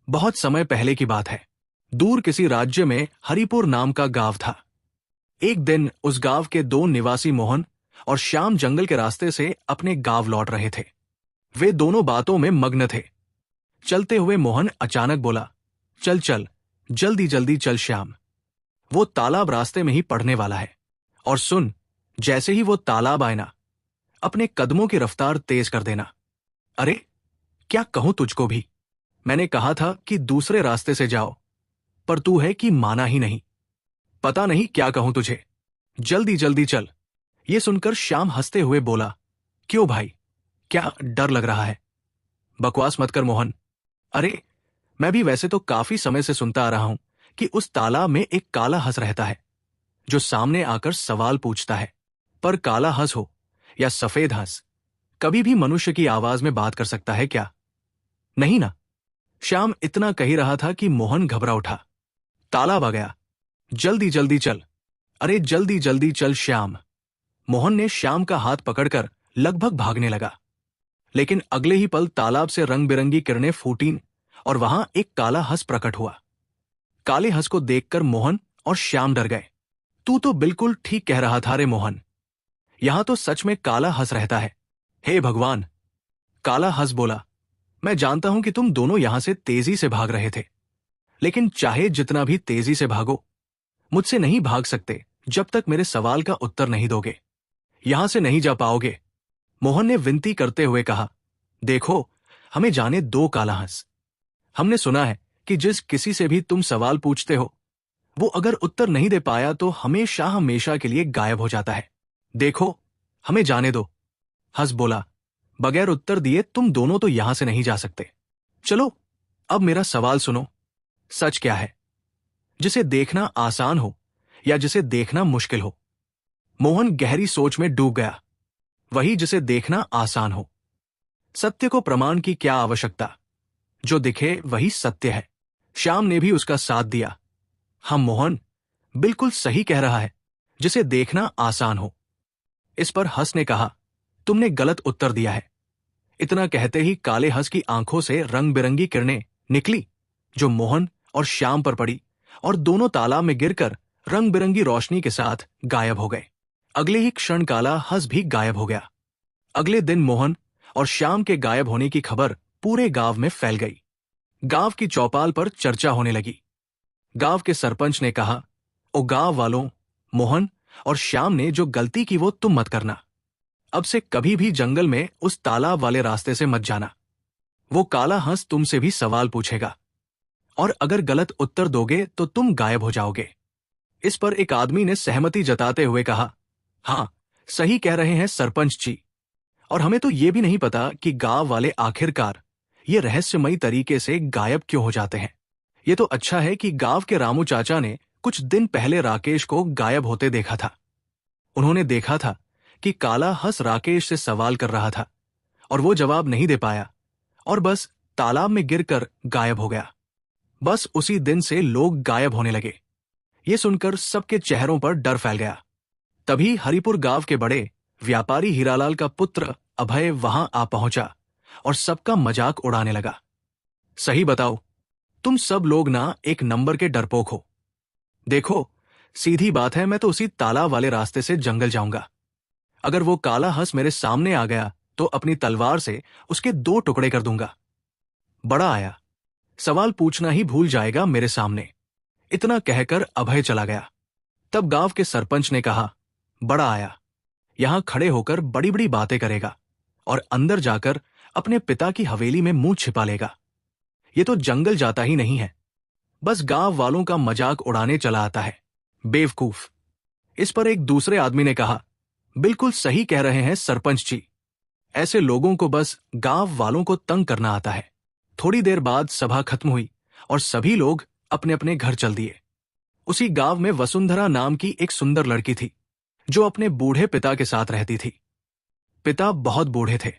बहुत समय पहले की बात है। दूर किसी राज्य में हरिपुर नाम का गांव था। एक दिन उस गांव के दो निवासी मोहन और श्याम जंगल के रास्ते से अपने गांव लौट रहे थे। वे दोनों बातों में मग्न थे। चलते हुए मोहन अचानक बोला, चल चल, जल्दी जल्दी चल श्याम, वो तालाब रास्ते में ही पड़ने वाला है। और सुन, जैसे ही वो तालाब आए ना, अपने कदमों की रफ्तार तेज कर देना। अरे क्या कहूं तुझको भी, मैंने कहा था कि दूसरे रास्ते से जाओ, पर तू है कि माना ही नहीं। पता नहीं क्या कहूं तुझे, जल्दी जल्दी चल। ये सुनकर श्याम हंसते हुए बोला, क्यों भाई, क्या डर लग रहा है? बकवास मत कर मोहन। अरे मैं भी वैसे तो काफी समय से सुनता आ रहा हूं कि उस तालाब में एक काला हंस रहता है जो सामने आकर सवाल पूछता है। पर काला हंस हो या सफेद हंस, कभी भी मनुष्य की आवाज में बात कर सकता है क्या? नहीं ना। श्याम इतना कह ही रहा था कि मोहन घबरा उठा। तालाब आ गया, जल्दी जल्दी चल, अरे जल्दी जल्दी चल श्याम। मोहन ने श्याम का हाथ पकड़कर लगभग भागने लगा, लेकिन अगले ही पल तालाब से रंग बिरंगी किरणें फूटीं और वहां एक काला हंस प्रकट हुआ। काले हंस को देखकर मोहन और श्याम डर गए। तू तो बिल्कुल ठीक कह रहा था रे मोहन, यहां तो सच में काला हंस रहता है। हे भगवान! काला हंस बोला, मैं जानता हूं कि तुम दोनों यहां से तेजी से भाग रहे थे, लेकिन चाहे जितना भी तेजी से भागो, मुझसे नहीं भाग सकते जब तक मेरे सवाल का उत्तर नहीं दोगे। यहां से नहीं जा पाओगे। मोहन ने विनती करते हुए कहा, देखो, हमें जाने दो काला हंस। हमने सुना है कि जिस किसी से भी तुम सवाल पूछते हो, वो अगर उत्तर नहीं दे पाया तो हमेशा हमेशा के लिए गायब हो जाता है। देखो, हमें जाने दो। हंस बोला, बगैर उत्तर दिए तुम दोनों तो यहां से नहीं जा सकते। चलो, अब मेरा सवाल सुनो। सच क्या है, जिसे देखना आसान हो या जिसे देखना मुश्किल हो? मोहन गहरी सोच में डूब गया। वही जिसे देखना आसान हो। सत्य को प्रमाण की क्या आवश्यकता, जो दिखे वही सत्य है। श्याम ने भी उसका साथ दिया। हम मोहन, बिल्कुल सही कह रहा है, जिसे देखना आसान हो। इस पर हंस ने कहा, तुमने गलत उत्तर दिया है। इतना कहते ही काले हंस की आंखों से रंग बिरंगी किरणें निकली, जो मोहन और श्याम पर पड़ी, और दोनों तालाब में गिरकर रंग बिरंगी रोशनी के साथ गायब हो गए। अगले ही क्षण काला हंस भी गायब हो गया। अगले दिन मोहन और श्याम के गायब होने की खबर पूरे गांव में फैल गई। गांव की चौपाल पर चर्चा होने लगी। गांव के सरपंच ने कहा, ओ गांव वालों, मोहन और श्याम ने जो गलती की वो तुम मत करना। अब से कभी भी जंगल में उस तालाब वाले रास्ते से मत जाना। वो काला हंस तुमसे भी सवाल पूछेगा, और अगर गलत उत्तर दोगे तो तुम गायब हो जाओगे। इस पर एक आदमी ने सहमति जताते हुए कहा, हाँ, सही कह रहे हैं सरपंच जी। और हमें तो ये भी नहीं पता कि गांव वाले आखिरकार ये रहस्यमयी तरीके से गायब क्यों हो जाते हैं। ये तो अच्छा है कि गांव के रामू चाचा ने कुछ दिन पहले राकेश को गायब होते देखा था। उन्होंने देखा था कि काला हंस राकेश से सवाल कर रहा था और वो जवाब नहीं दे पाया और बस तालाब में गिरकर गायब हो गया। बस उसी दिन से लोग गायब होने लगे। ये सुनकर सबके चेहरों पर डर फैल गया। तभी हरिपुर गांव के बड़े व्यापारी हीरालाल का पुत्र अभय वहां आ पहुंचा और सबका मजाक उड़ाने लगा। सही बताओ, तुम सब लोग ना एक नंबर के डरपोक हो। देखो, सीधी बात है, मैं तो उसी तालाब वाले रास्ते से जंगल जाऊंगा। अगर वो काला हंस मेरे सामने आ गया तो अपनी तलवार से उसके दो टुकड़े कर दूंगा। बड़ा आया, सवाल पूछना ही भूल जाएगा मेरे सामने। इतना कहकर अभय चला गया। तब गांव के सरपंच ने कहा, बड़ा आया यहां खड़े होकर बड़ी बड़ी बातें करेगा और अंदर जाकर अपने पिता की हवेली में मुंह छिपा लेगा। ये तो जंगल जाता ही नहीं है, बस गांव वालों का मजाक उड़ाने चला आता है। बेवकूफ। इस पर एक दूसरे आदमी ने कहा, बिल्कुल सही कह रहे हैं सरपंच जी, ऐसे लोगों को बस गांव वालों को तंग करना आता है। थोड़ी देर बाद सभा खत्म हुई और सभी लोग अपने अपने घर चल दिए। उसी गांव में वसुंधरा नाम की एक सुंदर लड़की थी, जो अपने बूढ़े पिता के साथ रहती थी। पिता बहुत बूढ़े थे,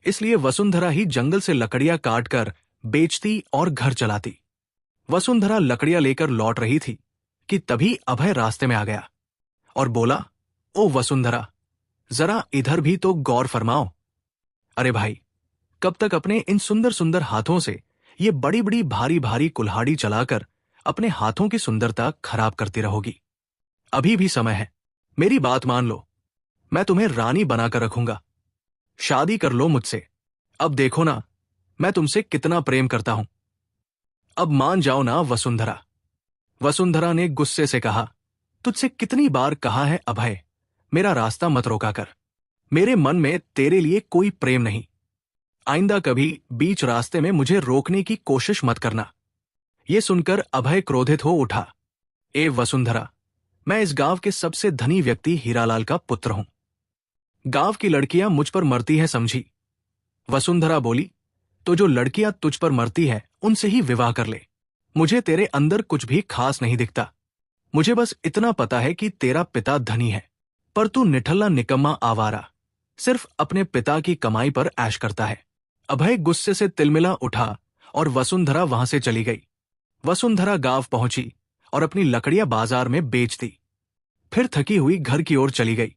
इसलिए वसुंधरा ही जंगल से लकड़ियां काटकर बेचती और घर चलाती। वसुंधरा लकड़ियां लेकर लौट रही थी कि तभी अभय रास्ते में आ गया और बोला, ओ वसुंधरा, जरा इधर भी तो गौर फरमाओ। अरे भाई, कब तक अपने इन सुंदर सुंदर हाथों से ये बड़ी बड़ी भारी भारी कुल्हाड़ी चलाकर अपने हाथों की सुंदरता खराब करती रहोगी। अभी भी समय है, मेरी बात मान लो, मैं तुम्हें रानी बनाकर रखूंगा। शादी कर लो मुझसे। अब देखो ना, मैं तुमसे कितना प्रेम करता हूं। अब मान जाओ ना वसुंधरा। वसुंधरा ने गुस्से से कहा, तुझसे कितनी बार कहा है अभय, मेरा रास्ता मत रोका कर। मेरे मन में तेरे लिए कोई प्रेम नहीं। आइंदा कभी बीच रास्ते में मुझे रोकने की कोशिश मत करना। ये सुनकर अभय क्रोधित हो उठा। ए वसुंधरा, मैं इस गांव के सबसे धनी व्यक्ति हीरालाल का पुत्र हूं। गांव की लड़कियां मुझ पर मरती हैं समझी। वसुंधरा बोली, तो जो लड़कियां तुझ पर मरती है उनसे ही विवाह कर ले। मुझे तेरे अंदर कुछ भी खास नहीं दिखता। मुझे बस इतना पता है कि तेरा पिता धनी है, पर तू निठल्ला निकम्मा आवारा, सिर्फ अपने पिता की कमाई पर ऐश करता है। अभय गुस्से से तिलमिला उठा और वसुंधरा वहां से चली गई। वसुंधरा गांव पहुंची और अपनी लकड़ियां बाजार में बेच दी। फिर थकी हुई घर की ओर चली गई।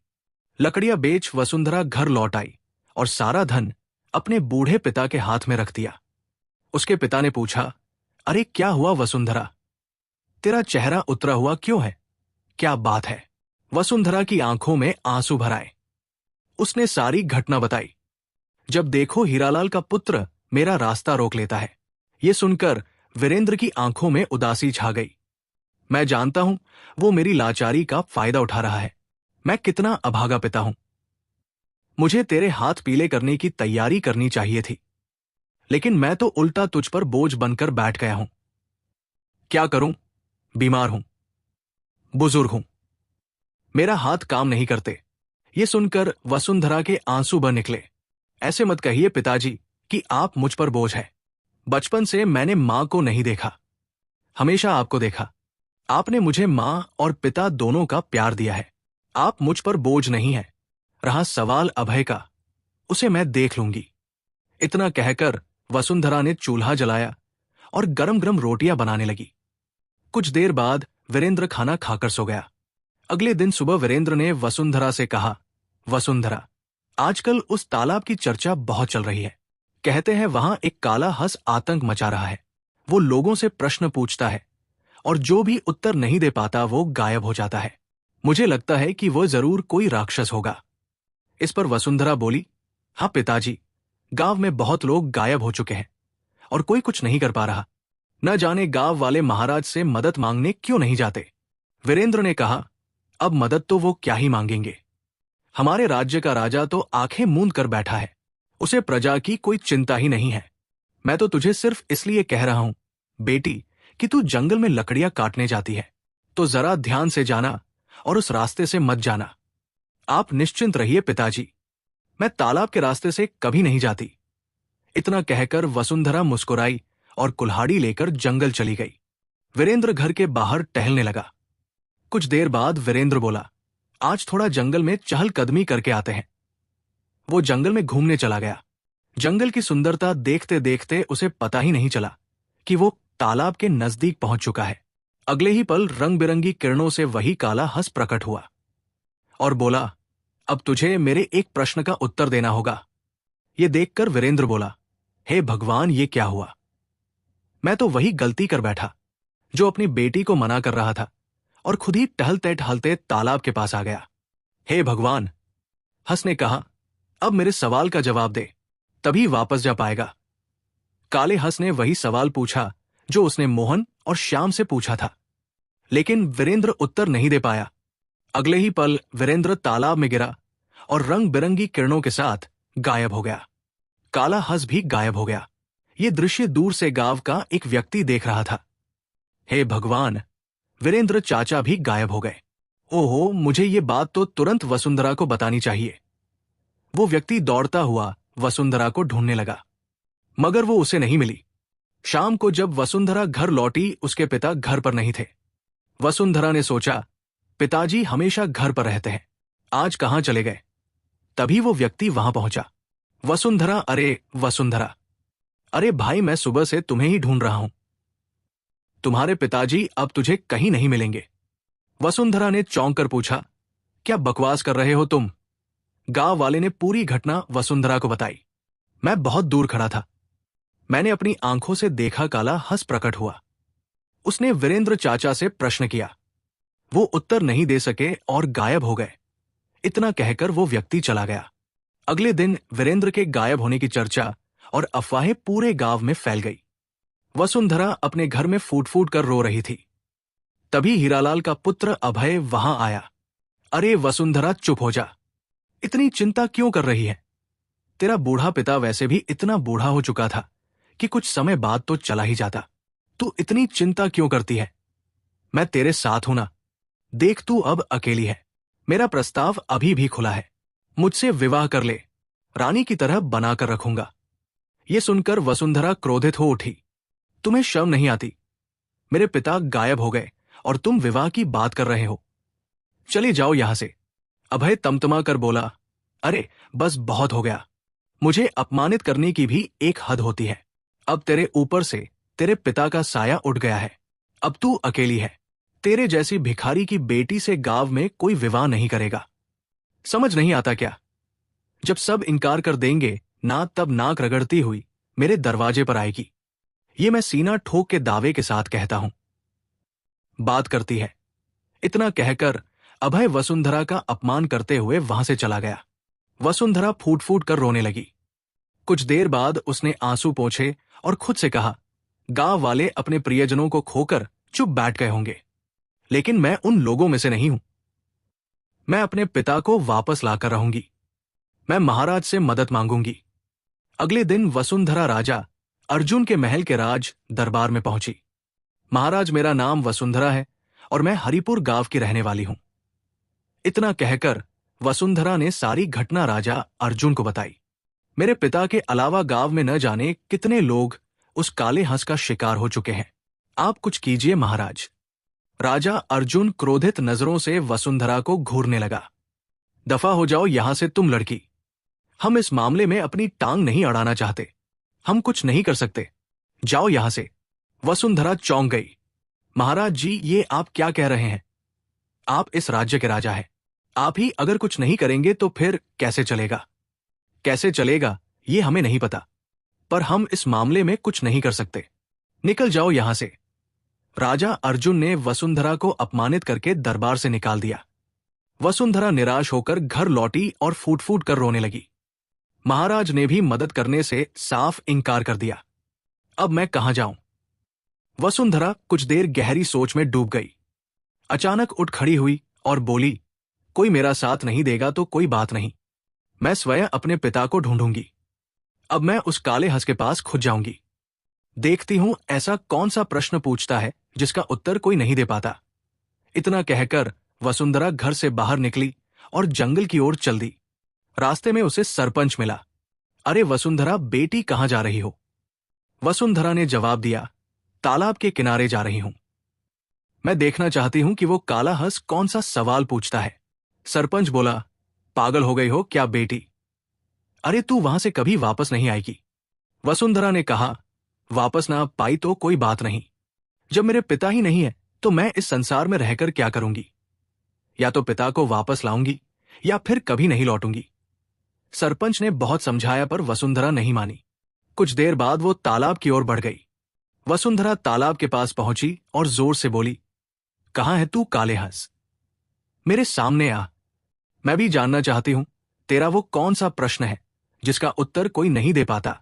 लकड़ियां बेच वसुंधरा घर लौट आई और सारा धन अपने बूढ़े पिता के हाथ में रख दिया। उसके पिता ने पूछा, अरे क्या हुआ वसुंधरा, तेरा चेहरा उतरा हुआ क्यों है? क्या बात है? वसुंधरा की आंखों में आंसू भर आए। उसने सारी घटना बताई। जब देखो हीरालाल का पुत्र मेरा रास्ता रोक लेता है। ये सुनकर वीरेंद्र की आंखों में उदासी छा गई। मैं जानता हूं वो मेरी लाचारी का फायदा उठा रहा है। मैं कितना अभागा पिता हूं। मुझे तेरे हाथ पीले करने की तैयारी करनी चाहिए थी, लेकिन मैं तो उल्टा तुझ पर बोझ बनकर बैठ गया हूं। क्या करूं? बीमार हूं, बुजुर्ग हूं, मेरा हाथ काम नहीं करते। ये सुनकर वसुंधरा के आंसू बह निकले। ऐसे मत कहिए पिताजी कि आप मुझ पर बोझ है। बचपन से मैंने मां को नहीं देखा, हमेशा आपको देखा। आपने मुझे मां और पिता दोनों का प्यार दिया है। आप मुझ पर बोझ नहीं है। रहा सवाल अभय का, उसे मैं देख लूंगी। इतना कहकर वसुंधरा ने चूल्हा जलाया और गरम गरम रोटियां बनाने लगी। कुछ देर बाद वीरेंद्र खाना खाकर सो गया। अगले दिन सुबह वीरेंद्र ने वसुंधरा से कहा, वसुंधरा, आजकल उस तालाब की चर्चा बहुत चल रही है। कहते हैं वहां एक काला हंस आतंक मचा रहा है। वो लोगों से प्रश्न पूछता है और जो भी उत्तर नहीं दे पाता वो गायब हो जाता है। मुझे लगता है कि वो जरूर कोई राक्षस होगा। इस पर वसुंधरा बोली, हाँ पिताजी, गांव में बहुत लोग गायब हो चुके हैं और कोई कुछ नहीं कर पा रहा। न जाने गांव वाले महाराज से मदद मांगने क्यों नहीं जाते। वीरेंद्र ने कहा, अब मदद तो वो क्या ही मांगेंगे। हमारे राज्य का राजा तो आंखें मूंद कर बैठा है। उसे प्रजा की कोई चिंता ही नहीं है। मैं तो तुझे सिर्फ इसलिए कह रहा हूं बेटी कि तू जंगल में लकड़ियां काटने जाती है तो जरा ध्यान से जाना और उस रास्ते से मत जाना। आप निश्चिंत रहिए पिताजी, मैं तालाब के रास्ते से कभी नहीं जाती। इतना कहकर वसुंधरा मुस्कुराई और कुल्हाड़ी लेकर जंगल चली गई। वीरेंद्र घर के बाहर टहलने लगा। कुछ देर बाद वीरेंद्र बोला, आज थोड़ा जंगल में चहलकदमी करके आते हैं। वो जंगल में घूमने चला गया। जंगल की सुंदरता देखते देखते उसे पता ही नहीं चला कि वो तालाब के नजदीक पहुंच चुका है। अगले ही पल रंग बिरंगी किरणों से वही काला हंस प्रकट हुआ और बोला, अब तुझे मेरे एक प्रश्न का उत्तर देना होगा। ये देखकर वीरेंद्र बोला, हे भगवान, ये क्या हुआ? मैं तो वही गलती कर बैठा जो अपनी बेटी को मना कर रहा था और खुद ही टहलते टहलते तालाब के पास आ गया। हे भगवान, हंस ने कहा, अब मेरे सवाल का जवाब दे, तभी वापस जा पाएगा। काले हंस ने वही सवाल पूछा जो उसने मोहन और श्याम से पूछा था, लेकिन वीरेंद्र उत्तर नहीं दे पाया। अगले ही पल वीरेंद्र तालाब में गिरा और रंग बिरंगी किरणों के साथ गायब हो गया। काला हंस भी गायब हो गया। ये दृश्य दूर से गांव का एक व्यक्ति देख रहा था। हे भगवान, वीरेंद्र चाचा भी गायब हो गए। ओहो, मुझे ये बात तो तुरंत वसुंधरा को बतानी चाहिए। वो व्यक्ति दौड़ता हुआ वसुंधरा को ढूंढने लगा, मगर वो उसे नहीं मिली। शाम को जब वसुंधरा घर लौटी, उसके पिता घर पर नहीं थे। वसुंधरा ने सोचा, पिताजी हमेशा घर पर रहते हैं, आज कहां चले गए? तभी वो व्यक्ति वहां पहुंचा। वसुंधरा, अरे वसुंधरा, अरे भाई, मैं सुबह से तुम्हें ही ढूंढ रहा हूं। तुम्हारे पिताजी अब तुझे कहीं नहीं मिलेंगे। वसुंधरा ने चौंक कर पूछा, क्या बकवास कर रहे हो तुम? गांव वाले ने पूरी घटना वसुंधरा को बताई। मैं बहुत दूर खड़ा था। मैंने अपनी आंखों से देखा काला हंस प्रकट हुआ। उसने वीरेंद्र चाचा से प्रश्न किया। वो उत्तर नहीं दे सके और गायब हो गए। इतना कहकर वो व्यक्ति चला गया। अगले दिन वीरेंद्र के गायब होने की चर्चा और अफवाहें पूरे गांव में फैल गई। वसुंधरा अपने घर में फूट फूट कर रो रही थी। तभी हीरालाल का पुत्र अभय वहां आया। अरे वसुंधरा, चुप हो जा। इतनी चिंता क्यों कर रही है? तेरा बूढ़ा पिता वैसे भी इतना बूढ़ा हो चुका था कि कुछ समय बाद तो चला ही जाता। तू इतनी चिंता क्यों करती है? मैं तेरे साथ हूं ना। देख, तू अब अकेली है। मेरा प्रस्ताव अभी भी खुला है। मुझसे विवाह कर ले, रानी की तरह बनाकर रखूंगा। ये सुनकर वसुंधरा क्रोधित हो उठी। तुम्हें शर्म नहीं आती? मेरे पिता गायब हो गए और तुम विवाह की बात कर रहे हो। चले जाओ यहां से। अभय तमतमा कर बोला। अरे बस, बहुत हो गया। मुझे अपमानित करने की भी एक हद होती है। अब तेरे ऊपर से तेरे पिता का साया उठ गया है। अब तू अकेली है। तेरे जैसी भिखारी की बेटी से गांव में कोई विवाह नहीं करेगा। समझ नहीं आता क्या? जब सब इनकार कर देंगे ना, तब नाक रगड़ती हुई मेरे दरवाजे पर आएगी। ये मैं सीना ठोक के दावे के साथ कहता हूं। बात करती है। इतना कहकर अभय वसुंधरा का अपमान करते हुए वहां से चला गया। वसुंधरा फूट फूट कर रोने लगी। कुछ देर बाद उसने आंसू पोंछे और खुद से कहा, गांव वाले अपने प्रियजनों को खोकर चुप बैठ गए होंगे, लेकिन मैं उन लोगों में से नहीं हूं। मैं अपने पिता को वापस लाकर रहूंगी। मैं महाराज से मदद मांगूंगी। अगले दिन वसुंधरा राजा अर्जुन के महल के राज दरबार में पहुंची। महाराज, मेरा नाम वसुंधरा है और मैं हरिपुर गांव की रहने वाली हूं। इतना कहकर वसुंधरा ने सारी घटना राजा अर्जुन को बताई। मेरे पिता के अलावा गांव में न जाने कितने लोग उस काले हंस का शिकार हो चुके हैं। आप कुछ कीजिए महाराज। राजा अर्जुन क्रोधित नजरों से वसुंधरा को घूरने लगा। दफा हो जाओ यहां से तुम लड़की। हम इस मामले में अपनी टांग नहीं अड़ाना चाहते। हम कुछ नहीं कर सकते। जाओ यहां से। वसुंधरा चौंक गई। महाराज जी, ये आप क्या कह रहे हैं? आप इस राज्य के राजा हैं। आप ही अगर कुछ नहीं करेंगे तो फिर कैसे चलेगा? कैसे चलेगा ये हमें नहीं पता, पर हम इस मामले में कुछ नहीं कर सकते। निकल जाओ यहां से। राजा अर्जुन ने वसुंधरा को अपमानित करके दरबार से निकाल दिया। वसुंधरा निराश होकर घर लौटी और फूट फूट कर रोने लगी। महाराज ने भी मदद करने से साफ इनकार कर दिया। अब मैं कहां जाऊं? वसुंधरा कुछ देर गहरी सोच में डूब गई। अचानक उठ खड़ी हुई और बोली, कोई मेरा साथ नहीं देगा तो कोई बात नहीं। मैं स्वयं अपने पिता को ढूंढूंगी। अब मैं उस काले हंस के पास खुद जाऊंगी। देखती हूं ऐसा कौन सा प्रश्न पूछता है जिसका उत्तर कोई नहीं दे पाता। इतना कहकर वसुंधरा घर से बाहर निकली और जंगल की ओर चल दी। रास्ते में उसे सरपंच मिला। अरे वसुंधरा, बेटी कहां जा रही हो? वसुंधरा ने जवाब दिया, तालाब के किनारे जा रही हूं। मैं देखना चाहती हूं कि वो काला हंस कौन सा सवाल पूछता है। सरपंच बोला, पागल हो गई हो क्या बेटी? अरे तू वहां से कभी वापस नहीं आएगी। वसुंधरा ने कहा, वापस ना पाई तो कोई बात नहीं। जब मेरे पिता ही नहीं है तो मैं इस संसार में रहकर क्या करूंगी? या तो पिता को वापस लाऊंगी या फिर कभी नहीं लौटूंगी। सरपंच ने बहुत समझाया पर वसुंधरा नहीं मानी। कुछ देर बाद वो तालाब की ओर बढ़ गई। वसुंधरा तालाब के पास पहुंची और जोर से बोली, कहां है तू काले हंस? मेरे सामने आ। मैं भी जानना चाहती हूं तेरा वो कौन सा प्रश्न है जिसका उत्तर कोई नहीं दे पाता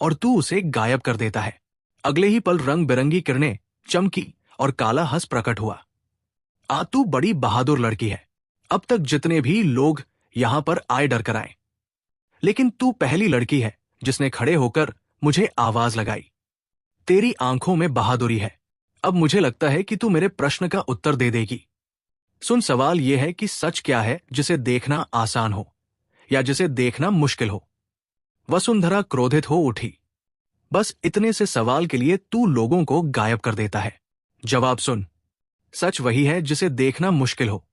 और तू उसे गायब कर देता है। अगले ही पल रंग बिरंगी किरणें चमकी और काला हंस प्रकट हुआ। तू बड़ी बहादुर लड़की है। अब तक जितने भी लोग यहां पर आए डर कर आए, लेकिन तू पहली लड़की है जिसने खड़े होकर मुझे आवाज लगाई। तेरी आंखों में बहादुरी है। अब मुझे लगता है कि तू मेरे प्रश्न का उत्तर दे देगी। सुन, सवाल यह है कि सच क्या है जिसे देखना आसान हो या जिसे देखना मुश्किल हो। वसुंधरा क्रोधित हो उठी। बस इतने से सवाल के लिए तू लोगों को गायब कर देता है। जवाब सुन, सच वही है जिसे देखना मुश्किल हो,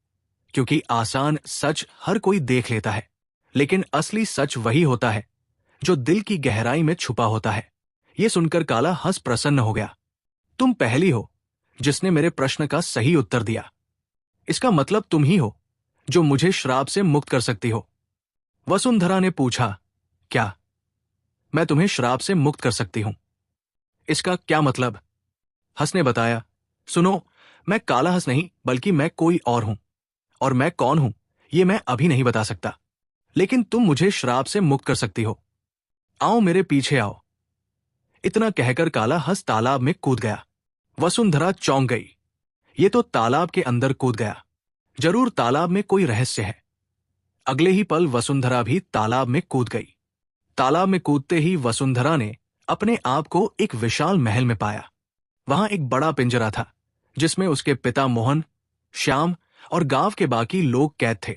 क्योंकि आसान सच हर कोई देख लेता है, लेकिन असली सच वही होता है जो दिल की गहराई में छुपा होता है। यह सुनकर काला हंस प्रसन्न हो गया। तुम पहली हो जिसने मेरे प्रश्न का सही उत्तर दिया। इसका मतलब तुम ही हो जो मुझे श्राप से मुक्त कर सकती हो। वसुंधरा ने पूछा, क्या मैं तुम्हें श्राप से मुक्त कर सकती हूं? इसका क्या मतलब? हंस ने बताया, सुनो, मैं काला हंस नहीं बल्कि मैं कोई और हूं, और मैं कौन हूं ये मैं अभी नहीं बता सकता, लेकिन तुम मुझे श्राप से मुक्त कर सकती हो। आओ मेरे पीछे आओ। इतना कहकर काला हंस तालाब में कूद गया। वसुंधरा चौंक गई। ये तो तालाब के अंदर कूद गया, जरूर तालाब में कोई रहस्य है। अगले ही पल वसुंधरा भी तालाब में कूद गई। तालाब में कूदते ही वसुंधरा ने अपने आप को एक विशाल महल में पाया। वहां एक बड़ा पिंजरा था, जिसमें उसके पिता मोहन, श्याम और गांव के बाकी लोग कैद थे,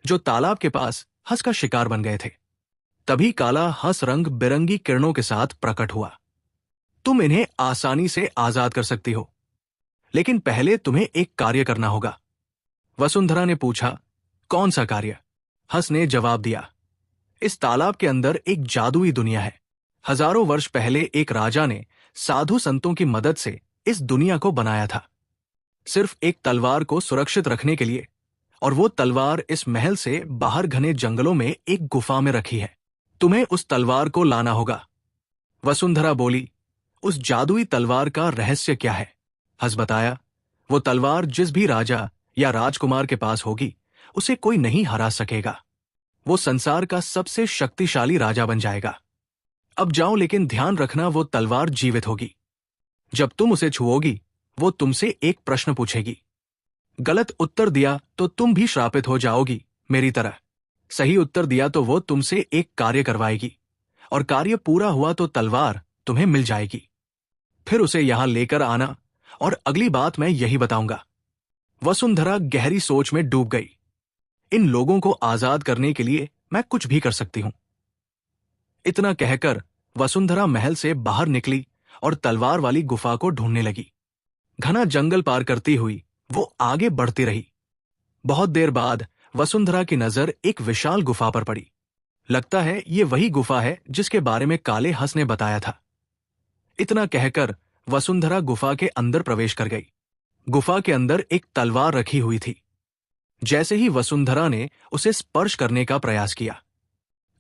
जो तालाब के पास हंस का शिकार बन गए थे। तभी काला हंस रंग बिरंगी किरणों के साथ प्रकट हुआ। तुम इन्हें आसानी से आजाद कर सकती हो, लेकिन पहले तुम्हें एक कार्य करना होगा। वसुंधरा ने पूछा, कौन सा कार्य? हंस ने जवाब दिया, इस तालाब के अंदर एक जादुई दुनिया है। हजारों वर्ष पहले एक राजा ने साधु संतों की मदद से इस दुनिया को बनाया था, सिर्फ एक तलवार को सुरक्षित रखने के लिए, और वो तलवार इस महल से बाहर घने जंगलों में एक गुफा में रखी है। तुम्हें उस तलवार को लाना होगा। वसुंधरा बोली, उस जादुई तलवार का रहस्य क्या है? हंस बताया, वो तलवार जिस भी राजा या राजकुमार के पास होगी, उसे कोई नहीं हरा सकेगा। वो संसार का सबसे शक्तिशाली राजा बन जाएगा। अब जाओ, लेकिन ध्यान रखना वो तलवार जीवित होगी। जब तुम उसे छुओगी, वो तुमसे एक प्रश्न पूछेगी। गलत उत्तर दिया तो तुम भी श्रापित हो जाओगी मेरी तरह। सही उत्तर दिया तो वो तुमसे एक कार्य करवाएगी, और कार्य पूरा हुआ तो तलवार तुम्हें मिल जाएगी। फिर उसे यहां लेकर आना, और अगली बात मैं यही बताऊंगा। वसुंधरा गहरी सोच में डूब गई। इन लोगों को आजाद करने के लिए मैं कुछ भी कर सकती हूं। इतना कहकर वसुंधरा महल से बाहर निकली और तलवार वाली गुफा को ढूंढने लगी। घना जंगल पार करती हुई वो आगे बढ़ती रही। बहुत देर बाद वसुंधरा की नजर एक विशाल गुफा पर पड़ी। लगता है ये वही गुफा है जिसके बारे में काले हंस ने बताया था। इतना कहकर वसुंधरा गुफा के अंदर प्रवेश कर गई। गुफा के अंदर एक तलवार रखी हुई थी। जैसे ही वसुंधरा ने उसे स्पर्श करने का प्रयास किया,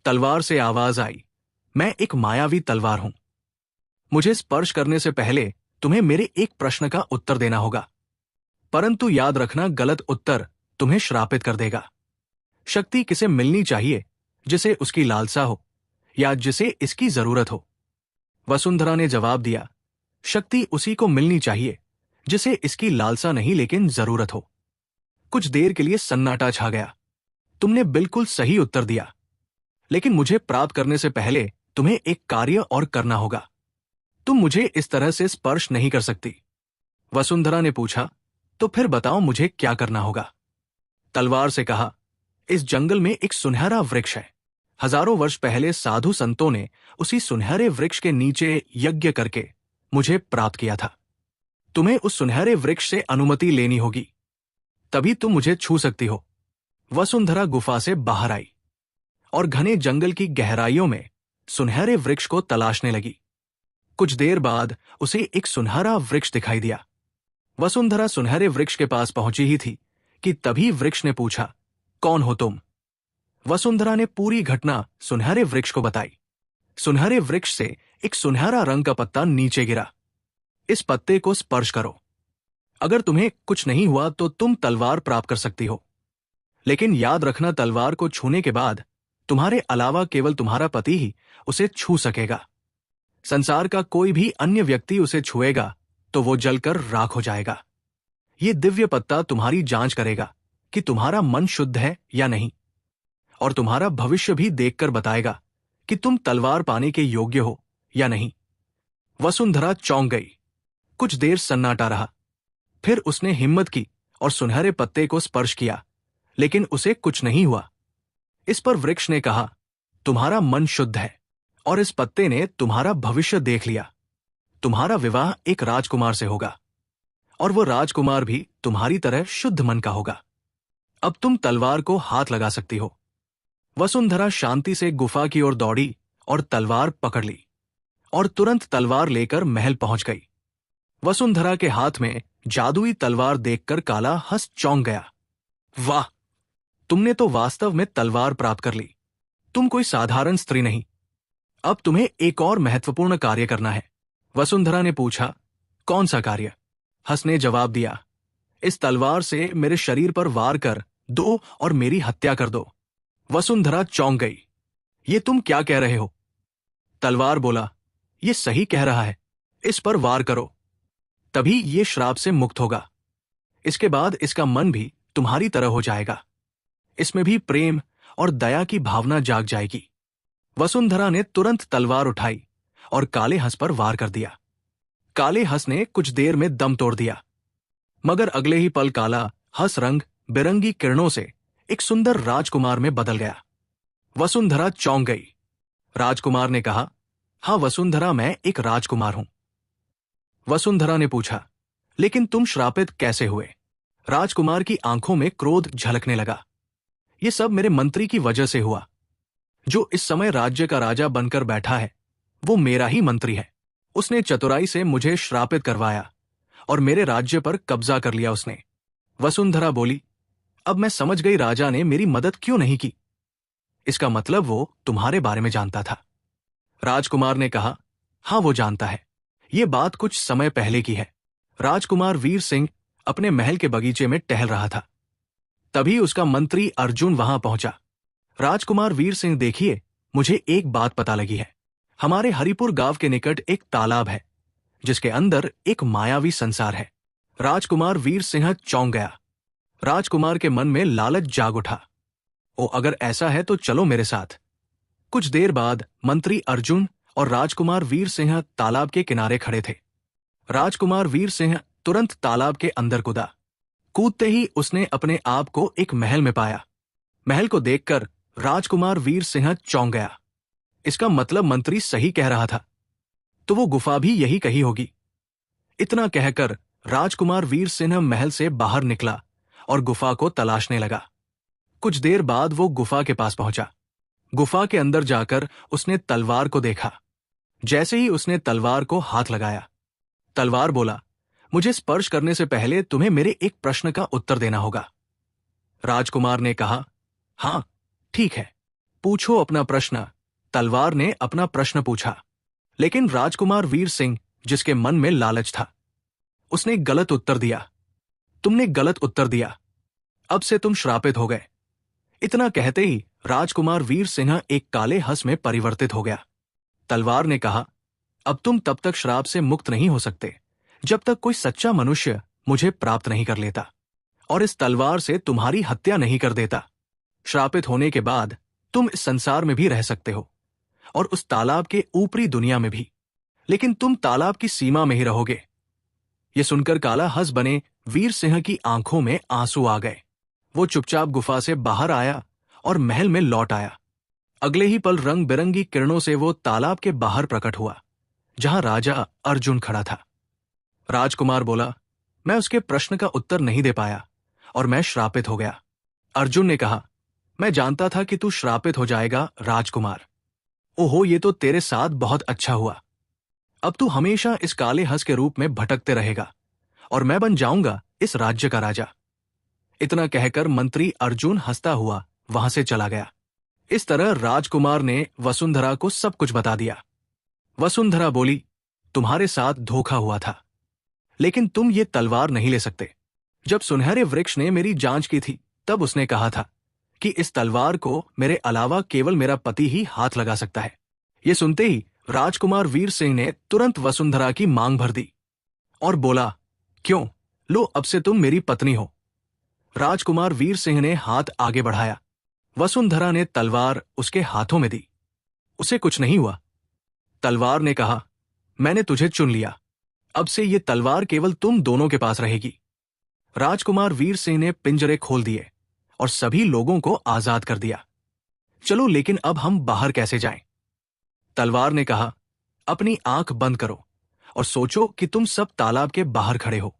तलवार से आवाज आई, मैं एक मायावी तलवार हूं। मुझे स्पर्श करने से पहले तुम्हें मेरे एक प्रश्न का उत्तर देना होगा, परंतु याद रखना, गलत उत्तर तुम्हें श्रापित कर देगा। शक्ति किसे मिलनी चाहिए? जिसे उसकी लालसा हो या जिसे इसकी जरूरत हो। वसुंधरा ने जवाब दिया, शक्ति उसी को मिलनी चाहिए जिसे इसकी लालसा नहीं लेकिन जरूरत हो। कुछ देर के लिए सन्नाटा छा गया। तुमने बिल्कुल सही उत्तर दिया, लेकिन मुझे प्राप्त करने से पहले तुम्हें एक कार्य और करना होगा। तुम मुझे इस तरह से स्पर्श नहीं कर सकती। वसुंधरा ने पूछा, तो फिर बताओ मुझे क्या करना होगा? तलवार से कहा, इस जंगल में एक सुनहरा वृक्ष है। हजारों वर्ष पहले साधु संतों ने उसी सुनहरे वृक्ष के नीचे यज्ञ करके मुझे प्राप्त किया था। तुम्हें उस सुनहरे वृक्ष से अनुमति लेनी होगी, तभी तुम मुझे छू सकती हो। वसुंधरा गुफा से बाहर आई और घने जंगल की गहराइयों में सुनहरे वृक्ष को तलाशने लगी। कुछ देर बाद उसे एक सुनहरा वृक्ष दिखाई दिया। वसुंधरा सुनहरे वृक्ष के पास पहुंची ही थी कि तभी वृक्ष ने पूछा, कौन हो तुम? वसुंधरा ने पूरी घटना सुनहरे वृक्ष को बताई। सुनहरे वृक्ष से एक सुनहरा रंग का पत्ता नीचे गिरा। इस पत्ते को स्पर्श करो। अगर तुम्हें कुछ नहीं हुआ तो तुम तलवार प्राप्त कर सकती हो, लेकिन याद रखना, तलवार को छूने के बाद तुम्हारे अलावा केवल तुम्हारा पति ही उसे छू सकेगा। संसार का कोई भी अन्य व्यक्ति उसे छुएगा तो वो जलकर राख हो जाएगा। ये दिव्य पत्ता तुम्हारी जांच करेगा कि तुम्हारा मन शुद्ध है या नहीं, और तुम्हारा भविष्य भी देखकर बताएगा कि तुम तलवार पाने के योग्य हो या नहीं। वसुंधरा चौंक गई। कुछ देर सन्नाटा रहा। फिर उसने हिम्मत की और सुनहरे पत्ते को स्पर्श किया, लेकिन उसे कुछ नहीं हुआ। इस पर वृक्ष ने कहा, तुम्हारा मन शुद्ध है और इस पत्ते ने तुम्हारा भविष्य देख लिया। तुम्हारा विवाह एक राजकुमार से होगा, और वो राजकुमार भी तुम्हारी तरह शुद्ध मन का होगा। अब तुम तलवार को हाथ लगा सकती हो। वसुंधरा शांति से गुफा की ओर दौड़ी और तलवार पकड़ ली, और तुरंत तलवार लेकर महल पहुंच गई। वसुंधरा के हाथ में जादुई तलवार देखकर काला हंस चौंक गया। वाह, तुमने तो वास्तव में तलवार प्राप्त कर ली। तुम कोई साधारण स्त्री नहीं। अब तुम्हें एक और महत्वपूर्ण कार्य करना है। वसुंधरा ने पूछा, कौन सा कार्य? हंस ने जवाब दिया, इस तलवार से मेरे शरीर पर वार कर दो और मेरी हत्या कर दो। वसुंधरा चौंक गई। ये तुम क्या कह रहे हो? तलवार बोला, ये सही कह रहा है, इस पर वार करो, तभी ये श्राप से मुक्त होगा। इसके बाद इसका मन भी तुम्हारी तरह हो जाएगा, इसमें भी प्रेम और दया की भावना जाग जाएगी। वसुंधरा ने तुरंत तलवार उठाई और काले हंस पर वार कर दिया। काले हंस ने कुछ देर में दम तोड़ दिया, मगर अगले ही पल काला हंस रंग बिरंगी किरणों से एक सुंदर राजकुमार में बदल गया। वसुंधरा चौंक गई। राजकुमार ने कहा, हाँ वसुंधरा, मैं एक राजकुमार हूं। वसुंधरा ने पूछा, लेकिन तुम श्रापित कैसे हुए? राजकुमार की आंखों में क्रोध झलकने लगा। ये सब मेरे मंत्री की वजह से हुआ। जो इस समय राज्य का राजा बनकर बैठा है वो मेरा ही मंत्री है। उसने चतुराई से मुझे श्रापित करवाया और मेरे राज्य पर कब्जा कर लिया उसने। वसुंधरा बोली, अब मैं समझ गई राजा ने मेरी मदद क्यों नहीं की। इसका मतलब वो तुम्हारे बारे में जानता था। राजकुमार ने कहा, हाँ वो जानता है। ये बात कुछ समय पहले की है। राजकुमार वीर सिंह अपने महल के बगीचे में टहल रहा था। तभी उसका मंत्री अर्जुन वहां पहुंचा। राजकुमार वीर सिंह, देखिए, मुझे एक बात पता लगी है। हमारे हरिपुर गांव के निकट एक तालाब है जिसके अंदर एक मायावी संसार है। राजकुमार वीर सिंह चौंक गया। राजकुमार के मन में लालच जाग उठा। ओ, अगर ऐसा है तो चलो मेरे साथ। कुछ देर बाद मंत्री अर्जुन और राजकुमार वीर सिंह तालाब के किनारे खड़े थे। राजकुमार वीर सिंह तुरंत तालाब के अंदर कूदा। कूदते ही उसने अपने आप को एक महल में पाया। महल को देखकर राजकुमार वीर सिंह चौंक गया। इसका मतलब मंत्री सही कह रहा था, तो वो गुफा भी यही कही होगी। इतना कहकर राजकुमार वीर सिंह महल से बाहर निकला और गुफा को तलाशने लगा। कुछ देर बाद वो गुफा के पास पहुंचा। गुफा के अंदर जाकर उसने तलवार को देखा। जैसे ही उसने तलवार को हाथ लगाया, तलवार बोला, मुझे स्पर्श करने से पहले तुम्हें मेरे एक प्रश्न का उत्तर देना होगा। राजकुमार ने कहा, हाँ ठीक है, पूछो अपना प्रश्न। तलवार ने अपना प्रश्न पूछा, लेकिन राजकुमार वीर सिंह, जिसके मन में लालच था, उसने गलत उत्तर दिया। तुमने गलत उत्तर दिया, अब से तुम श्रापित हो गए। इतना कहते ही राजकुमार वीर सिंह एक काले हंस में परिवर्तित हो गया। तलवार ने कहा, अब तुम तब तक श्राप से मुक्त नहीं हो सकते जब तक कोई सच्चा मनुष्य मुझे प्राप्त नहीं कर लेता और इस तलवार से तुम्हारी हत्या नहीं कर देता। श्रापित होने के बाद तुम इस संसार में भी रह सकते हो और उस तालाब के ऊपरी दुनिया में भी, लेकिन तुम तालाब की सीमा में ही रहोगे। ये सुनकर काला हंस बने वीर सिंह की आंखों में आंसू आ गए। वो चुपचाप गुफा से बाहर आया और महल में लौट आया। अगले ही पल रंग बिरंगी किरणों से वो तालाब के बाहर प्रकट हुआ, जहां राजा अर्जुन खड़ा था। राजकुमार बोला, मैं उसके प्रश्न का उत्तर नहीं दे पाया और मैं श्रापित हो गया। अर्जुन ने कहा, मैं जानता था कि तू श्रापित हो जाएगा राजकुमार। ओहो, ये तो तेरे साथ बहुत अच्छा हुआ। अब तू हमेशा इस काले हंस के रूप में भटकते रहेगा और मैं बन जाऊंगा इस राज्य का राजा। इतना कहकर मंत्री अर्जुन हंसता हुआ वहां से चला गया। इस तरह राजकुमार ने वसुंधरा को सब कुछ बता दिया। वसुंधरा बोली, तुम्हारे साथ धोखा हुआ था, लेकिन तुम ये तलवार नहीं ले सकते। जब सुनहरे वृक्ष ने मेरी जांच की थी तब उसने कहा था कि इस तलवार को मेरे अलावा केवल मेरा पति ही हाथ लगा सकता है। ये सुनते ही राजकुमार वीर सिंह ने तुरंत वसुंधरा की मांग भर दी और बोला, क्यों, लो अब से तुम मेरी पत्नी हो। राजकुमार वीर सिंह ने हाथ आगे बढ़ाया। वसुंधरा ने तलवार उसके हाथों में दी। उसे कुछ नहीं हुआ। तलवार ने कहा, मैंने तुझे चुन लिया, अब से ये तलवार केवल तुम दोनों के पास रहेगी। राजकुमार वीर सिंह ने पिंजरे खोल दिए और सभी लोगों को आजाद कर दिया। चलो, लेकिन अब हम बाहर कैसे जाएं? तलवार ने कहा, अपनी आंख बंद करो और सोचो कि तुम सब तालाब के बाहर खड़े हो।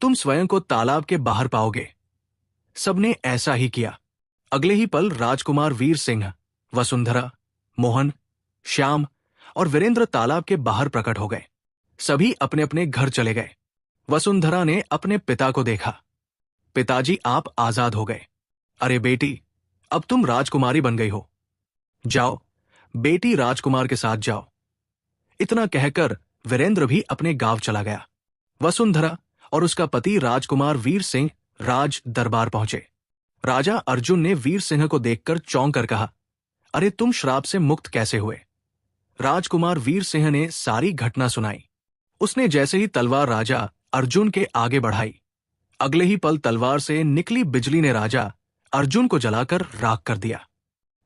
तुम स्वयं को तालाब के बाहर पाओगे। सबने ऐसा ही किया। अगले ही पल राजकुमार वीर सिंह, वसुंधरा, मोहन, श्याम और वीरेंद्र तालाब के बाहर प्रकट हो गए। सभी अपने अपने घर चले गए। वसुंधरा ने अपने पिता को देखा। पिताजी, आप आजाद हो गए। अरे बेटी, अब तुम राजकुमारी बन गई हो। जाओ, बेटी राजकुमार के साथ जाओ। इतना कहकर वीरेंद्र भी अपने गांव चला गया। वसुंधरा और उसका पति राजकुमार वीर सिंह राज दरबार पहुंचे। राजा अर्जुन ने वीर सिंह को देखकर चौंक कर कहा, अरे तुम श्राप से मुक्त कैसे हुए? राजकुमार वीर सिंह ने सारी घटना सुनाई। उसने जैसे ही तलवार राजा अर्जुन के आगे बढ़ाई, अगले ही पल तलवार से निकली बिजली ने राजा अर्जुन को जलाकर राख कर दिया।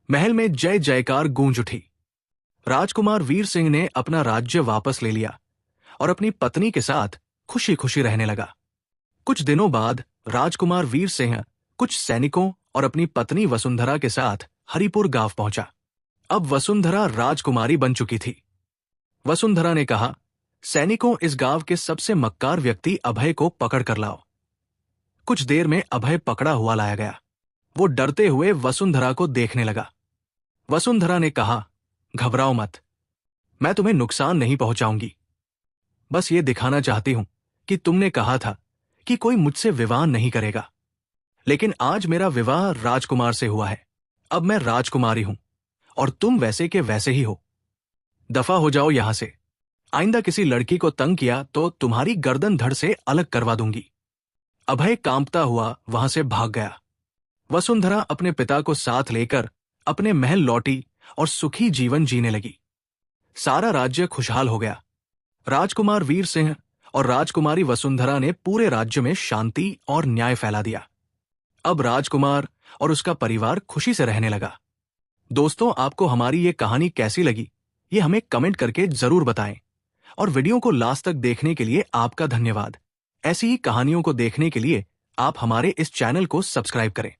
महल में जय जयकार गूंज उठी। राजकुमार वीर सिंह ने अपना राज्य वापस ले लिया और अपनी पत्नी के साथ खुशी खुशी रहने लगा। कुछ दिनों बाद राजकुमार वीर सिंह कुछ सैनिकों और अपनी पत्नी वसुंधरा के साथ हरिपुर गांव पहुंचा। अब वसुंधरा राजकुमारी बन चुकी थी। वसुंधरा ने कहा, सैनिकों, इस गांव के सबसे मक्कार व्यक्ति अभय को पकड़ कर लाओ। कुछ देर में अभय पकड़ा हुआ लाया गया। वो डरते हुए वसुंधरा को देखने लगा। वसुंधरा ने कहा, घबराओ मत, मैं तुम्हें नुकसान नहीं पहुंचाऊंगी। बस ये दिखाना चाहती हूं कि तुमने कहा था कि कोई मुझसे विवाह नहीं करेगा, लेकिन आज मेरा विवाह राजकुमार से हुआ है। अब मैं राजकुमारी हूं और तुम वैसे के वैसे ही हो। दफा हो जाओ यहां से। आइंदा किसी लड़की को तंग किया तो तुम्हारी गर्दन धड़ से अलग करवा दूंगी। अभय कांपता हुआ वहां से भाग गया। वसुंधरा अपने पिता को साथ लेकर अपने महल लौटी और सुखी जीवन जीने लगी। सारा राज्य खुशहाल हो गया। राजकुमार वीर सिंह और राजकुमारी वसुंधरा ने पूरे राज्य में शांति और न्याय फैला दिया। अब राजकुमार और उसका परिवार खुशी से रहने लगा। दोस्तों, आपको हमारी ये कहानी कैसी लगी, ये हमें कमेंट करके जरूर बताएं और वीडियो को लास्ट तक देखने के लिए आपका धन्यवाद। ऐसी ही कहानियों को देखने के लिए आप हमारे इस चैनल को सब्सक्राइब करें।